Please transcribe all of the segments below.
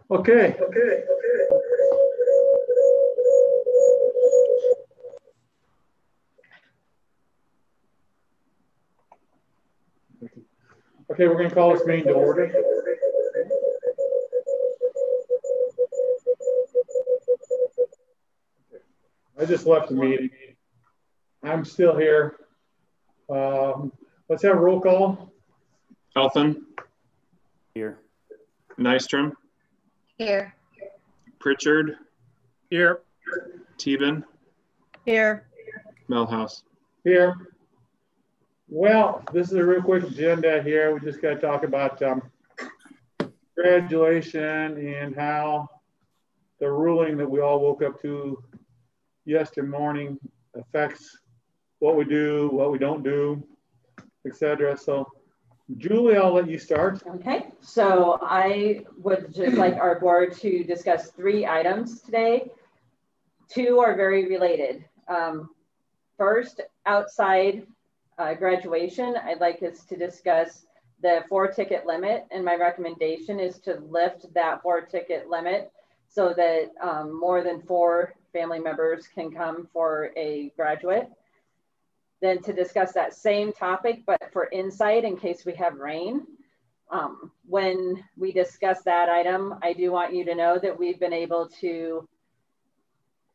Okay. Okay, we're going to call this meeting to order. I just left the meeting. I'm still here. Let's have a roll call. Elfin. Here. Nystrom. Here. Pritchard. Here. Teben. Here. Melhouse. Here. Well, this is a real quick agenda here. We just got to talk about graduation and how the ruling that we all woke up to yesterday morning affects what we do, what we don't do, etc. So, Julie, I'll let you start. Okay, so I would just like our board to discuss 3 items today. 2 are very related. First, outside graduation, I'd like us to discuss the 4-ticket limit, and my recommendation is to lift that 4-ticket limit so that more than 4 family members can come for a graduate. Then to discuss that same topic, but for inside in case we have rain. When we discuss that item, I do want you to know that we've been able to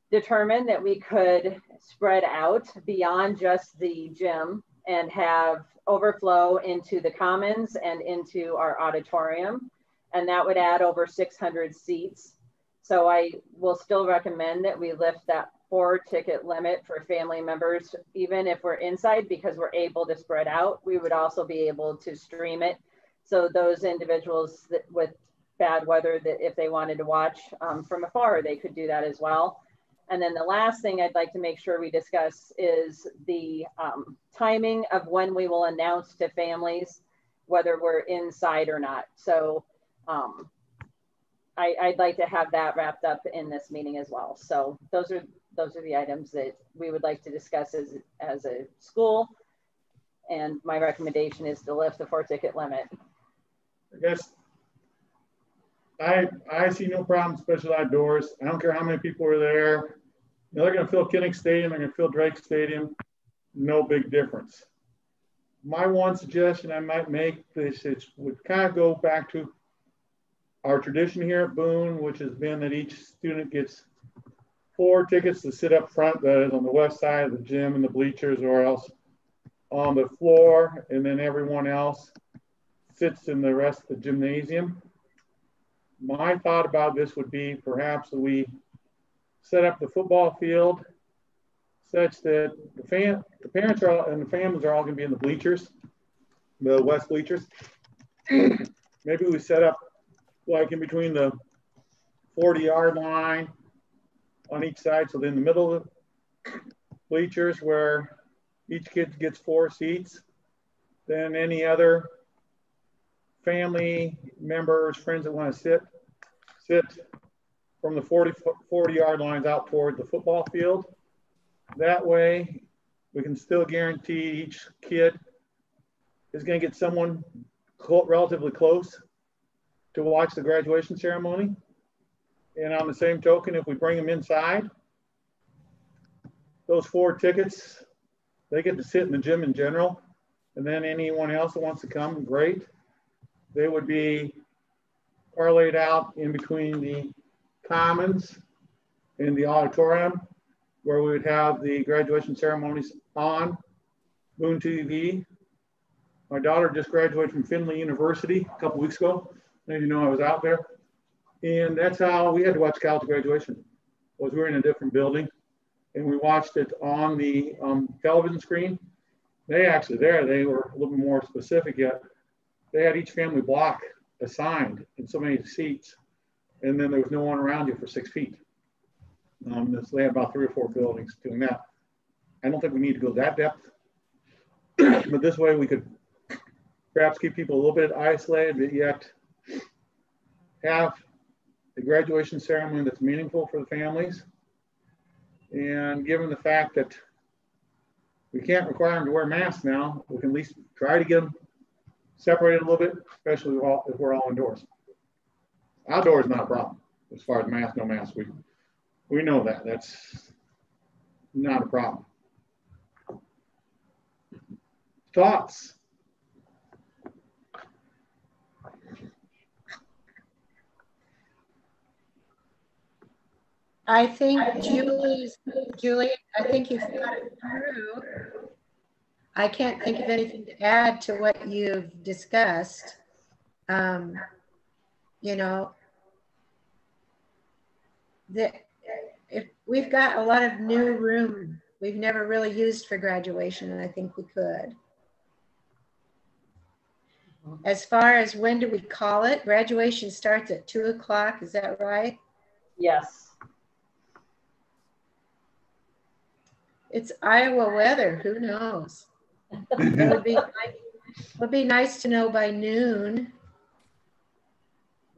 determine that we could spread out beyond just the gym and have overflow into the commons and into our auditorium. And that would add over 600 seats. So I will still recommend that we lift that 4-ticket limit for family members, even if we're inside, because we're able to spread out. We would also be able to stream it. So those individuals that with bad weather, that if they wanted to watch from afar, they could do that as well. And then the last thing I'd like to make sure we discuss is the timing of when we will announce to families whether we're inside or not. So I'd like to have that wrapped up in this meeting as well. So those are the items that we would like to discuss as a school. And my recommendation is to lift the 4-ticket limit. I guess I see no problem, especially outdoors. I don't care how many people are there. You know, they're going to fill Kinnick Stadium, they're going to fill Drake Stadium. No big difference. My one suggestion I might make this would kind of go back to our tradition here at Boone, which has been that each student gets 4 tickets to sit up front, that is on the west side of the gym and the bleachers, or else on the floor, and then everyone else sits in the rest of the gymnasium. My thought about this would be perhaps that we set up the football field such that the parents are and the families are all going to be in the bleachers, the west bleachers. Maybe we set up like in between the 40-yard line on each side, so in the middle of the bleachers where each kid gets 4 seats. Then any other family members, friends that want to sit from the 40-yard lines out toward the football field. That way, we can still guarantee each kid is going to get someone relatively close to watch the graduation ceremony. And on the same token, if we bring them inside, those 4 tickets, they get to sit in the gym in general. And then anyone else that wants to come, great. They would be parlayed out in between the commons and the auditorium, where we would have the graduation ceremonies on Boone TV. My daughter just graduated from Findlay University a couple weeks ago. Maybe you know I was out there. And that's how we had to watch college graduation. Was we were in a different building and we watched it on the television screen. They actually they were a little bit more specific yet. They had each family block assigned in so many seats, and then there was no one around you for 6 feet. So they had about 3 or 4 buildings doing that. I don't think we need to go that depth, but this way we could perhaps keep people a little bit isolated, but yet have the graduation ceremony that's meaningful for the families. And given the fact that we can't require them to wear masks now, we can at least try to get them separated a little bit, especially if we're all indoors. Outdoor is not a problem as far as mask, no mask. We know that. That's not a problem. Thoughts? I think Julie, I think you've got it through. I can't think of anything to add to what you've discussed. You know, if we've got a lot of new room we've never really used for graduation, and I think we could. As far as when do we call it, graduation starts at 2 o'clock, is that right? Yes. It's Iowa weather, who knows? It would be nice to know by noon.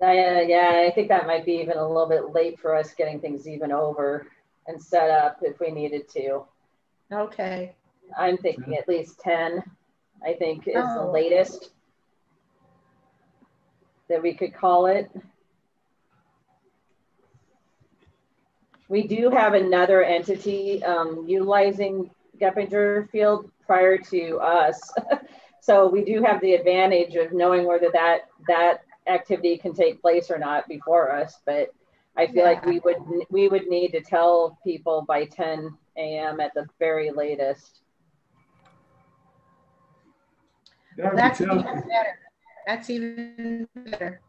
Yeah, I think that might be even a little bit late for us getting things even over and set up if we needed to. Okay. I'm thinking at least 10, I think is the latest that we could call it. We do have another entity utilizing Geppinger Field prior to us. So we do have the advantage of knowing whether that activity can take place or not before us. But I feel like we would need to tell people by 10 a.m. at the very latest. That's even better. That's even better.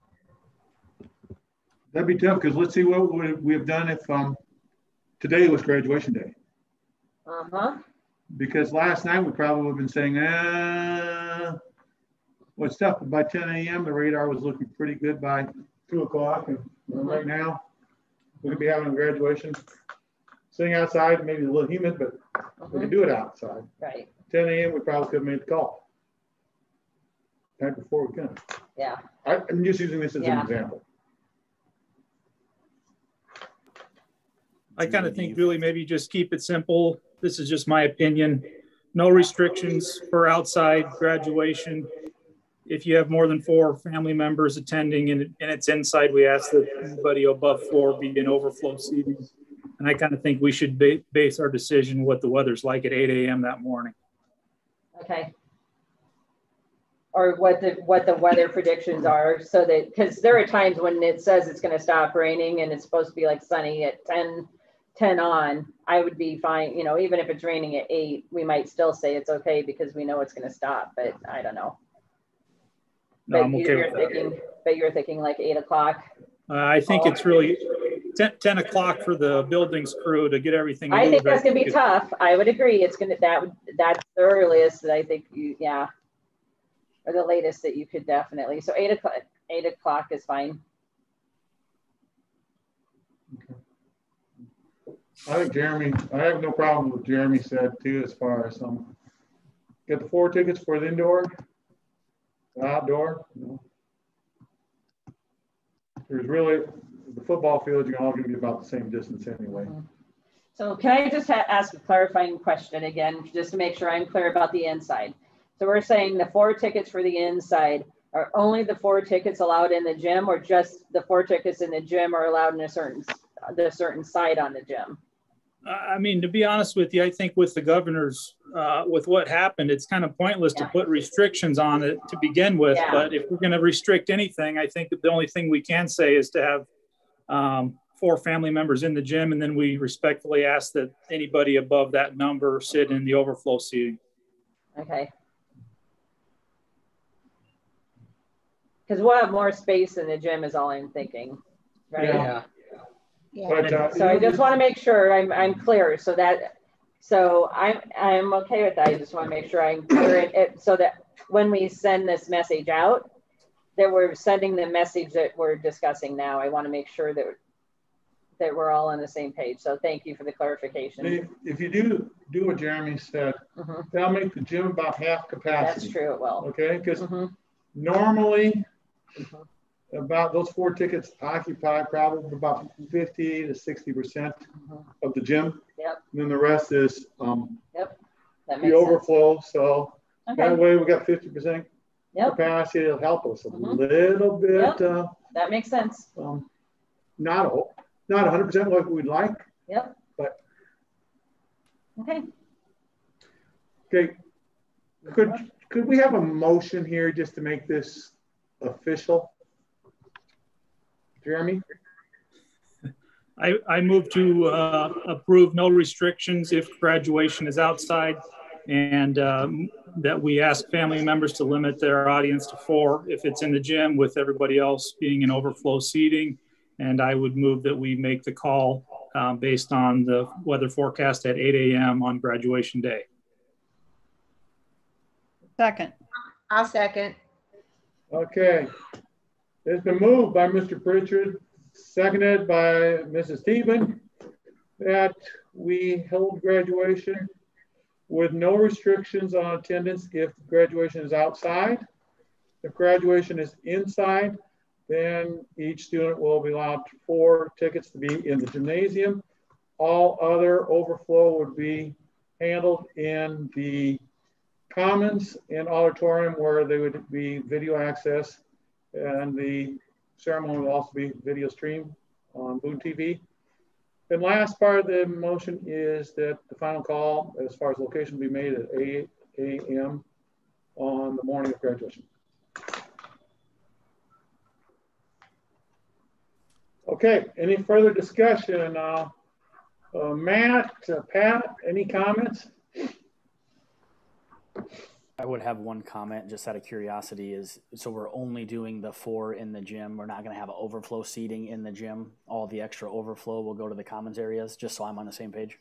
That'd be tough because let's see what we have done if today was graduation day. Because last night we probably would have been saying, what's tough, but by 10 a.m. the radar was looking pretty good by 2 o'clock, and right now we could be having a graduation, sitting outside, maybe a little humid, but we can do it outside. Right. 10 a.m. we probably could have made the call. Right before we can. Yeah. I'm just using this as an example. I kind of think, Julie, maybe just keep it simple. This is just my opinion. No restrictions for outside graduation. If you have more than 4 family members attending and it's inside, we ask that anybody above 4 be in overflow seating. And I kind of think we should base our decision what the weather's like at 8 a.m. that morning. Okay. Or what the weather predictions are, so that, because there are times when it says it's going to stop raining and it's supposed to be like sunny at 10 on, I would be fine. You know, even if it's raining at 8, we might still say it's okay because we know it's going to stop, but I don't know. No, But I'm okay with that. But you're thinking like 8 o'clock? I think it's really 10 o'clock for the buildings crew to get everything moving. I think that's going to be tough. I would agree. It's going to, that's the earliest that I think or the latest that you could definitely. So 8 o'clock is fine. Okay. I think I have no problem with what Jeremy said too, as far as get the 4 tickets for the indoor, the outdoor. There's really, the football field, you're all going to be about the same distance anyway. So can I just ask a clarifying question again, just to make sure I'm clear about the inside? So we're saying the 4 tickets for the inside, are only the 4 tickets allowed in the gym, or just the 4 tickets in the gym are allowed in a certain side on the gym? I mean, to be honest with you, I think with the governor's, with what happened, it's kind of pointless to put restrictions on it to begin with. Yeah. But if we're going to restrict anything, I think that the only thing we can say is to have 4 family members in the gym, and then we respectfully ask that anybody above that number sit in the overflow seating. Okay. Because we'll have more space in the gym is all I'm thinking, right? Yeah. But, so I just want to make sure I'm clear, so I'm okay with that. I just want to make sure I'm clear so that when we send this message out, that we're sending the message that we're discussing now. I want to make sure that we're all on the same page. So thank you for the clarification. If you do what Jeremy said, that'll make the gym about half capacity. That's true, it will. Okay, because normally about those 4 tickets occupy probably about 50 to 60% of the gym. Yep. And then the rest is that the overflow. Sense. So that way we got 50% Yep. capacity, it'll help us a Mhm. little bit. Yep. That makes sense. Not 100% like we'd like. Yep. But okay. Okay. Could we have a motion here just to make this official? Jeremy? I move to approve no restrictions if graduation is outside, and that we ask family members to limit their audience to 4 if it's in the gym, with everybody else being in overflow seating. And I would move that we make the call based on the weather forecast at 8 a.m. on graduation day. Second. I'll second. Okay. It's been moved by Mr. Pritchard, seconded by Mrs. Teben, that we hold graduation with no restrictions on attendance if graduation is outside. If graduation is inside, then each student will be allowed 4 tickets to be in the gymnasium. All other overflow would be handled in the commons and auditorium, where they would be video access, and the ceremony will also be video streamed on Boone TV. And last part of the motion is that the final call as far as location will be made at 8 a.m. on the morning of graduation. Okay, any further discussion? Matt, Pat, any comments? I would have one comment just out of curiosity is, so we're only doing the 4 in the gym. We're not going to have overflow seating in the gym. All the extra overflow will go to the commons areas, just so I'm on the same page.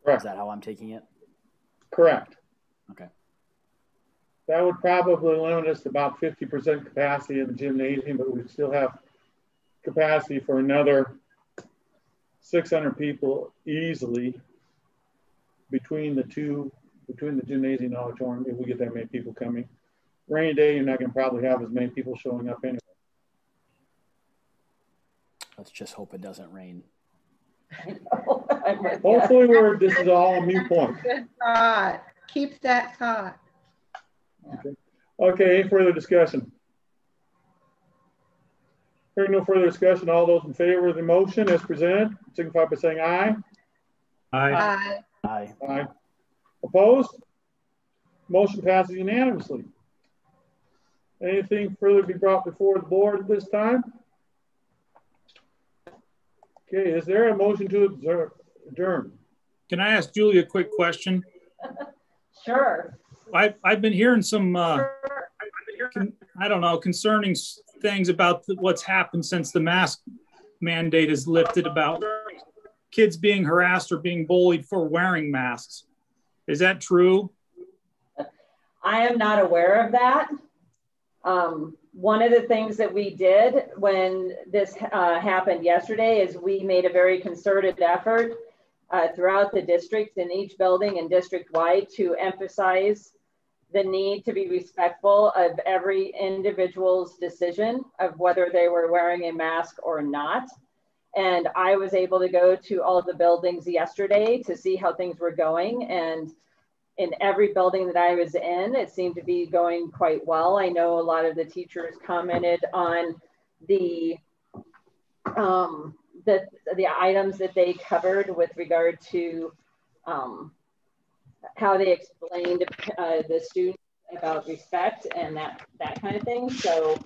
Correct. Is that how I'm taking it? Correct. Okay. That would probably limit us to about 50% capacity in the gymnasium, but we still have capacity for another 600 people easily between the gymnasium and auditorium, if we get that many people coming. Rainy day, you're not going to probably have as many people showing up anyway. Let's just hope it doesn't rain. Hopefully, this is all a mute point. Good thought. Keep that thought. Okay, any further discussion? Hearing no further discussion, all those in favor of the motion as presented, signify by saying aye. Aye. Aye. Aye. Opposed? Motion passes unanimously. Anything further to be brought before the board at this time? Okay, is there a motion to adjourn? Can I ask Julie a quick question? Sure. I've been hearing some, I don't know, concerning things about what's happened since the mask mandate is lifted, about kids being harassed or being bullied for wearing masks. Is that true? I am not aware of that. One of the things that we did when this happened yesterday is we made a very concerted effort throughout the district, in each building and district-wide, to emphasize the need to be respectful of every individual's decision of whether they were wearing a mask or not. And I was able to go to all of the buildings yesterday to see how things were going. And in every building that I was in, it seemed to be going quite well. I know a lot of the teachers commented on the items that they covered with regard to how they explained the students about respect and that kind of thing. So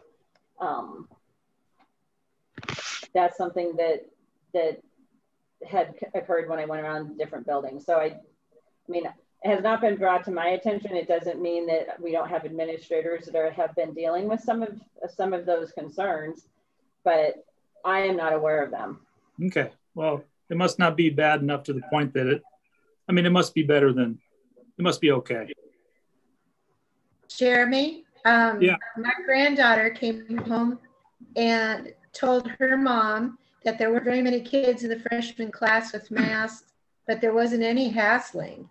that's something that had occurred when I went around different buildings. So I mean, it has not been brought to my attention. It doesn't mean that we don't have administrators that have been dealing with some of those concerns, but I am not aware of them. Okay, well, it must not be bad enough to the point that it must be better than, it must be okay. Jeremy, yeah. My granddaughter came home and told her mom that there weren't very many kids in the freshman class with masks, but there wasn't any hassling.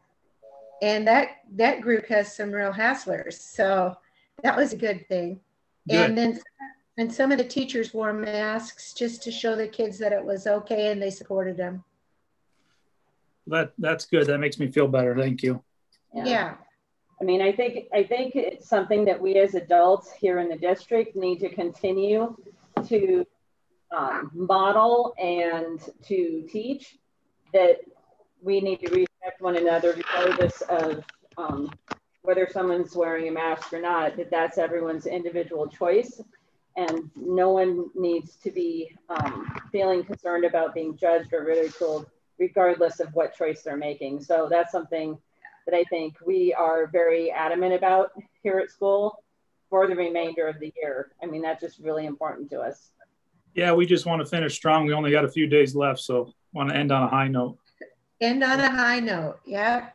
And that group has some real hasslers. So that was a good thing. Good. And some of the teachers wore masks just to show the kids that it was okay, and they supported them. That's good. That makes me feel better. Thank you. Yeah. I mean, I think it's something that we as adults here in the district need to continue to model and to teach, that we need to respect one another regardless of whether someone's wearing a mask or not, that that's everyone's individual choice. And no one needs to be feeling concerned about being judged or ridiculed regardless of what choice they're making. So that's something that I think we are very adamant about here at school for the remainder of the year. I mean, that's just really important to us. Yeah, we just want to finish strong. We only got a few days left, so want to end on a high note. End on a high note, yeah.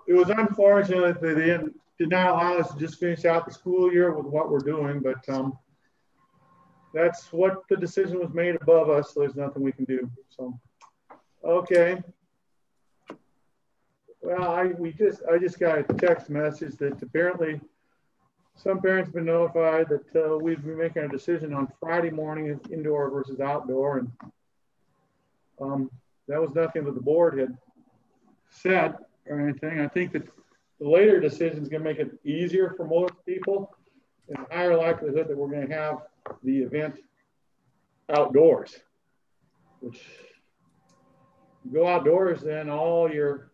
It was unfortunate that they did not allow us to just finish out the school year with what we're doing, but that's what the decision was made above us, so there's nothing we can do. So, okay. Well, I just got a text message that apparently some parents have been notified that we'd be making a decision on Friday morning of indoor versus outdoor, and that was nothing that the board had said or anything. I think that the later decision is going to make it easier for most people, and a higher likelihood that we're going to have the event outdoors, which you go outdoors, then all your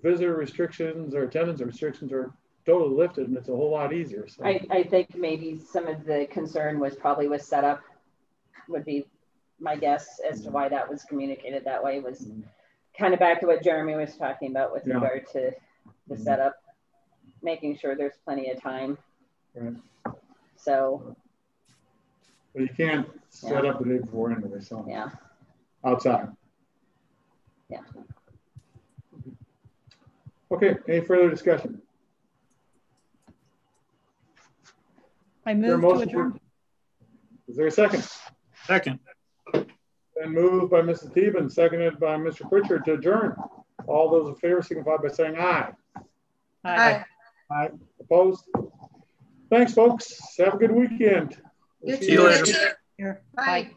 visitor restrictions or attendance restrictions are totally lifted, and it's a whole lot easier. So I think maybe some of the concern was probably with setup, would be my guess as to why that was communicated that way, was kind of back to what Jeremy was talking about with regard to the setup, making sure there's plenty of time. Right. So. But you can't set up the day before anyway, so. Yeah. Outside. Yeah. Okay, any further discussion? I move to adjourn. Is there a second? Second. Then moved by Mrs. Thieben, seconded by Mr. Pritchard to adjourn. All those in favor signify by saying aye. Aye. Aye. Opposed? Thanks, folks. Have a good weekend. You See you later. Bye.